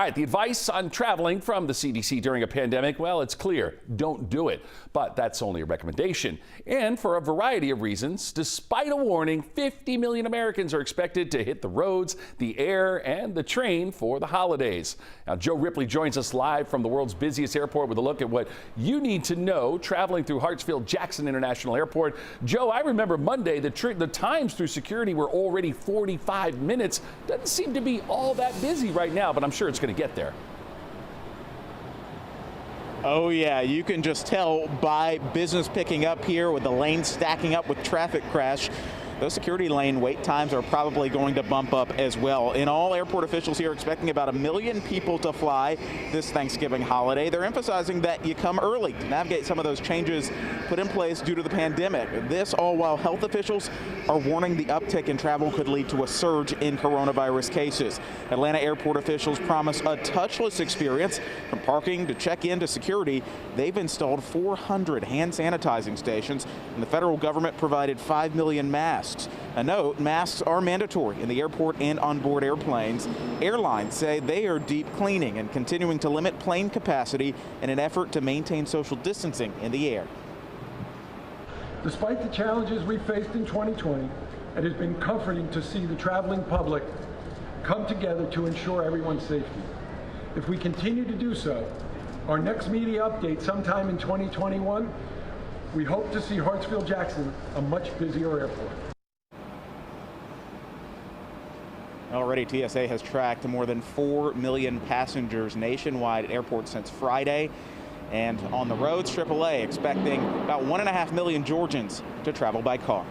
All right, the advice on traveling from the CDC during a pandemic, well, it's clear. Don't do it. But that's only a recommendation. And for a variety of reasons, despite a warning, 50 million Americans are expected to hit the roads, the air, and the train for the holidays. Now, Joe Ripley joins us live from the world's busiest airport with a look at what you need to know traveling through Hartsfield Jackson International Airport. Joe, I remember Monday, the times through security were already 45 minutes. Doesn't seem to be all that busy right now, but I'm sure it's going to get there. Oh yeah, you can just tell by business picking up here with the lanes stacking up with traffic crash. Those security lane wait times are probably going to bump up as well. In all, airport officials here are expecting about 1 million people to fly this Thanksgiving holiday. They're emphasizing that you come early to navigate some of those changes put in place due to the pandemic. This all while health officials are warning the uptick in travel could lead to a surge in coronavirus cases. Atlanta airport officials promise a touchless experience from parking to check-in to security. They've installed 400 hand sanitizing stations, and the federal government provided 5 million masks. A note, masks are mandatory in the airport and on board airplanes. Airlines say they are deep cleaning and continuing to limit plane capacity in an effort to maintain social distancing in the air. Despite the challenges we faced in 2020, it has been comforting to see the traveling public come together to ensure everyone's safety. If we continue to do so, our next media update sometime in 2021, we hope to see Hartsfield Jackson a much busier airport. Already, TSA has tracked more than 4 million passengers nationwide at airports since Friday. And on the roads, AAA expecting about 1.5 million Georgians to travel by car.